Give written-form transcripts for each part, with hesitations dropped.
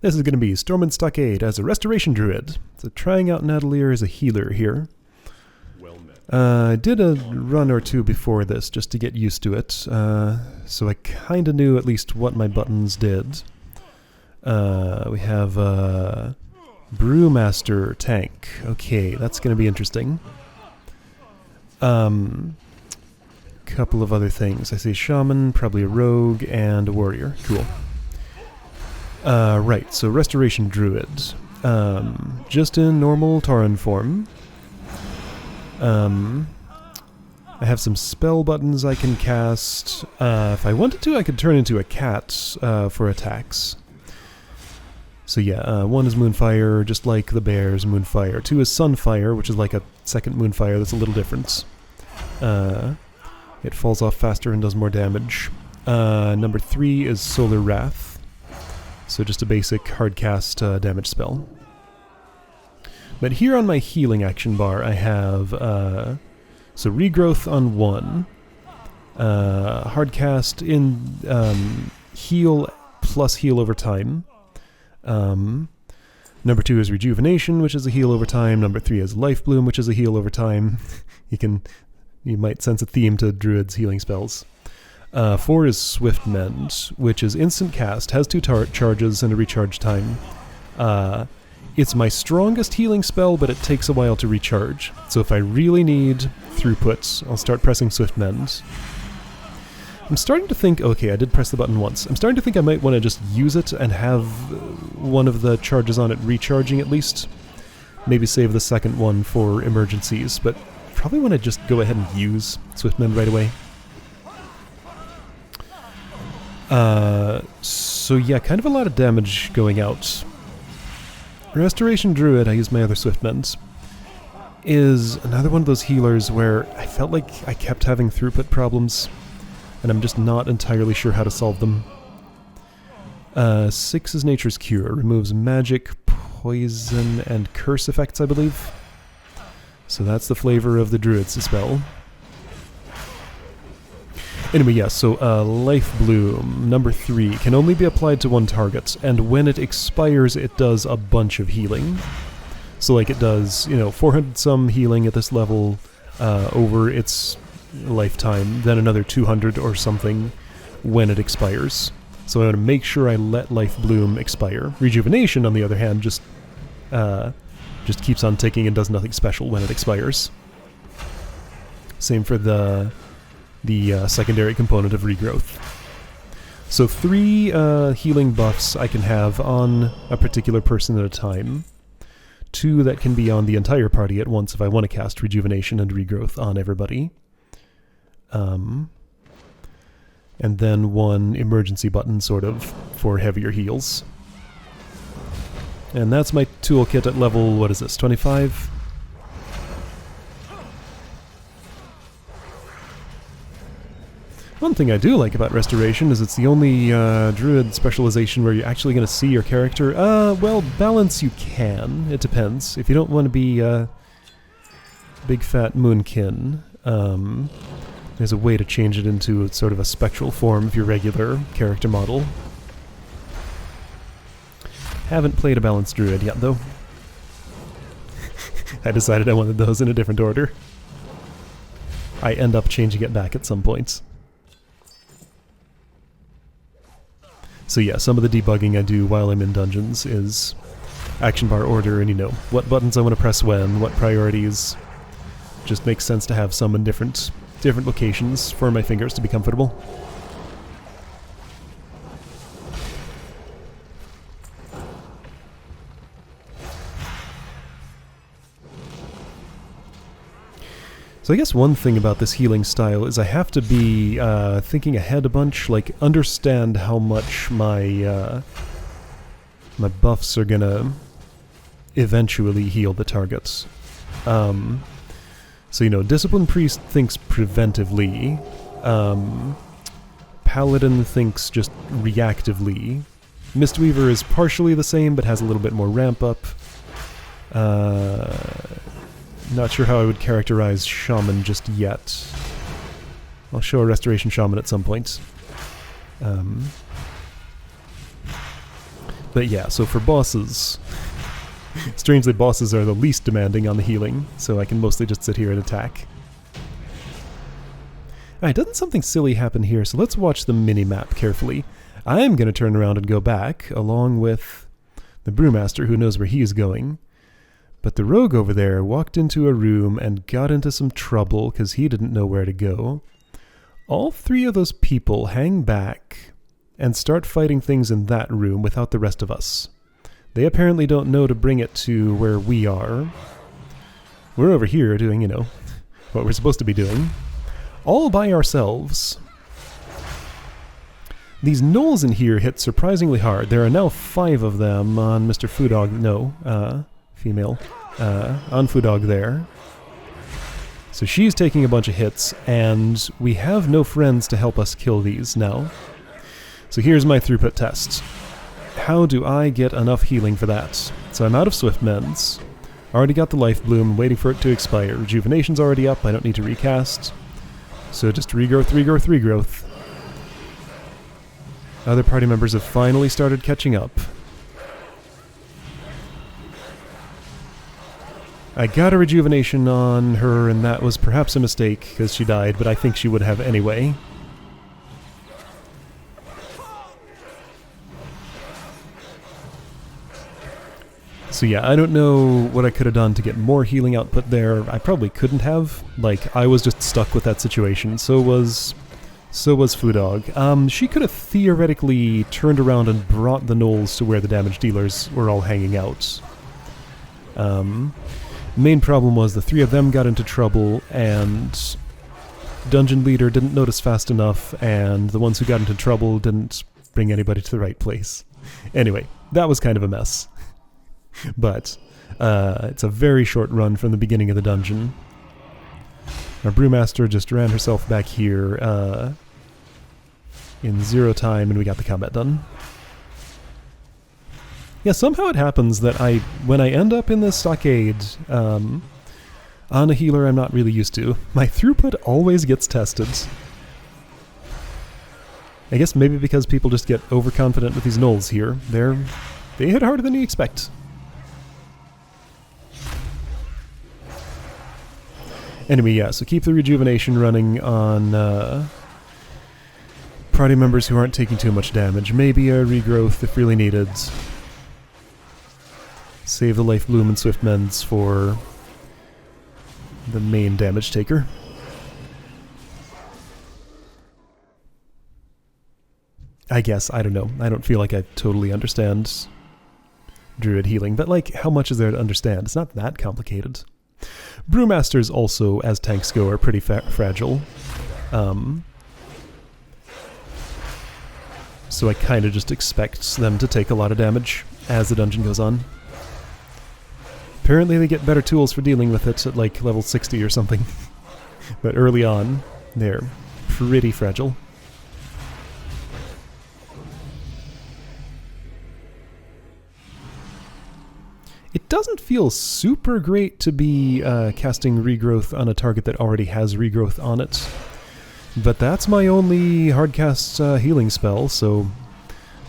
This is going to be Stormwind Stockade as a Restoration Druid. So trying out Natalier as a healer here. I did a run or two before this just to get used to it, so I kind of knew at least what my buttons did. We have Brewmaster tank. Okay, that's going to be interesting. Couple of other things. I see Shaman, probably a Rogue, and a Warrior. Cool. Right, so Restoration Druid. Just in normal Tauren form. I have some spell buttons I can cast. If I wanted to, I could turn into a cat for attacks. So yeah, 1 is Moonfire, just like the bear's Moonfire. 2 is Sunfire, which is like a second Moonfire that's a little different. It falls off faster and does more damage. Number 3 is Solar Wrath. So just a basic hardcast damage spell. But here on my healing action bar, I have so Regrowth on 1, hardcast in heal plus heal over time. Number 2 is Rejuvenation, which is a heal over time. Number 3 is Life Bloom, which is a heal over time. You might sense a theme to Druid's healing spells. 4 is Swift Mend, which is instant cast, has 2 charges and a recharge time. It's my strongest healing spell, but it takes a while to recharge. So if I really need throughput, I'll start pressing Swift Mend. I'm starting to think, okay, I did press the button once. I'm starting to think I might want to just use it and have one of the charges on it recharging at least. Maybe save the second one for emergencies, but probably want to just go ahead and use Swift Mend right away. So yeah, kind of a lot of damage going out. Restoration Druid, I use my other Swift Mends, is another one of those healers where I felt like I kept having throughput problems, and I'm just not entirely sure how to solve them. 6 is Nature's Cure, removes magic, poison, and curse effects, I believe. So that's the flavor of the Druid's spell. Anyway, yeah, so Life Bloom, number 3, can only be applied to one target, and when it expires, it does a bunch of healing. So, like, it does, 400-some healing at this level over its lifetime, then another 200 or something when it expires. So I want to make sure I let Life Bloom expire. Rejuvenation, on the other hand, just keeps on ticking and does nothing special when it expires. Same for the secondary component of Regrowth. So 3 healing buffs I can have on a particular person at a time. 2 that can be on the entire party at once if I want to cast Rejuvenation and Regrowth on everybody. And then 1 emergency button, sort of, for heavier heals. And that's my toolkit at level, what is this, 25? One thing I do like about Restoration is it's the only Druid specialization where you're actually going to see your character. Well, balance you can. It depends. If you don't want to be big fat moonkin, there's a way to change it into sort of a spectral form of your regular character model. Haven't played a balanced Druid yet, though. I decided I wanted those in a different order. I end up changing it back at some points. So yeah, some of the debugging I do while I'm in dungeons is action bar order and what buttons I want to press when, what priorities. Just makes sense to have some in different locations for my fingers to be comfortable. So I guess one thing about this healing style is I have to be thinking ahead a bunch, like understand how much my buffs are gonna eventually heal the targets. So Discipline Priest thinks preventively, Paladin thinks just reactively, Mistweaver is partially the same but has a little bit more ramp up. Not sure how I would characterize Shaman just yet. I'll show a Restoration Shaman at some point. But yeah, so for bosses, strangely bosses are the least demanding on the healing, so I can mostly just sit here and attack. Alright, doesn't something silly happen here? So let's watch the mini-map carefully. I'm going to turn around and go back, along with the Brewmaster, who knows where he's going. But the rogue over there walked into a room and got into some trouble because he didn't know where to go. All three of those people hang back and start fighting things in that room without the rest of us. They apparently don't know to bring it to where we are. We're over here doing, you know, what we're supposed to be doing. All by ourselves. These gnolls in here hit surprisingly hard. There are now 5 of them on Mr. Foodog. No, female. On Foodog there. So she's taking a bunch of hits, and we have no friends to help us kill these now. So here's my throughput test. How do I get enough healing for that? So I'm out of Swift Mends. Already got the Life Bloom, waiting for it to expire. Rejuvenation's already up, I don't need to recast. So just regrowth, regrowth, regrowth. Other party members have finally started catching up. I got a rejuvenation on her, and that was perhaps a mistake, because she died, but I think she would have anyway. So yeah, I don't know what I could have done to get more healing output there. I probably couldn't have. Like, I was just stuck with that situation. So was Foodog. She could have theoretically turned around and brought the gnolls to where the damage dealers were all hanging out. Main problem was the 3 of them got into trouble, and Dungeon Leader didn't notice fast enough, and the ones who got into trouble didn't bring anybody to the right place. Anyway, that was kind of a mess. But it's a very short run from the beginning of the dungeon. Our Brewmaster just ran herself back here in 0 time, and we got the combat done. Yeah, somehow it happens that when I end up in the Stockade on a healer I'm not really used to, my throughput always gets tested. I guess maybe because people just get overconfident with these gnolls here. They hit harder than you expect. Anyway, yeah, so keep the rejuvenation running on party members who aren't taking too much damage. Maybe a regrowth if really needed. Save the Life Bloom and Swift Mends for the main damage taker. I guess, I don't know. I don't feel like I totally understand Druid healing, but like, how much is there to understand? It's not that complicated. Brewmasters also, as tanks go, are pretty fragile. So I kind of just expect them to take a lot of damage as the dungeon goes on. Apparently they get better tools for dealing with it at like level 60 or something. But early on, they're pretty fragile. It doesn't feel super great to be casting regrowth on a target that already has regrowth on it. But that's my only hardcast healing spell, so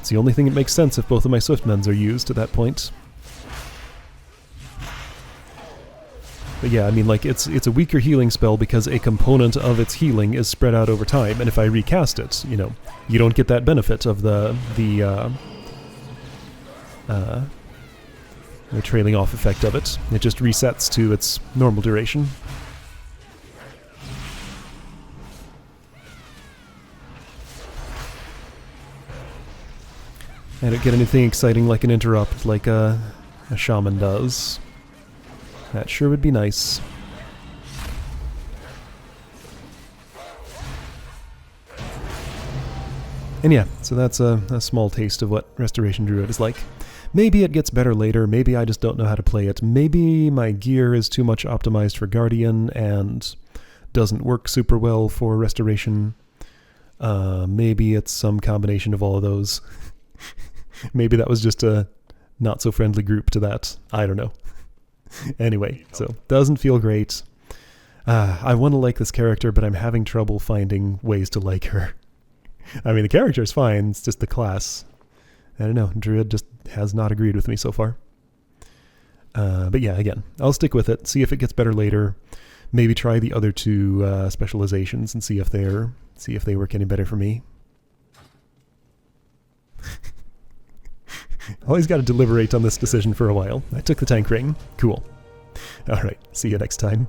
it's the only thing that makes sense if both of my Swift Mends are used at that point. But yeah, I mean, like, it's a weaker healing spell because a component of its healing is spread out over time, and if I recast it, you know, you don't get that benefit of the trailing off effect of it. It just resets to its normal duration. I don't get anything exciting like an interrupt like a shaman does. That sure would be nice. And yeah, so that's a small taste of what Restoration Druid is like. Maybe it gets better later, maybe I just don't know how to play it. Maybe my gear is too much optimized for Guardian and doesn't work super well for Restoration. Maybe it's some combination of all of those. Maybe that was just a not-so-friendly group to that. I don't know. Anyway, so doesn't feel great. I want to like this character, but I'm having trouble finding ways to like her. I mean, the character's fine, it's just the class. I don't know. Druid just has not agreed with me so far. But yeah, again, I'll stick with it. See if it gets better later. Maybe try the other two specializations and see if they work any better for me. Always got to deliberate on this decision for a while. I took the tank ring. Cool. All right. See you next time.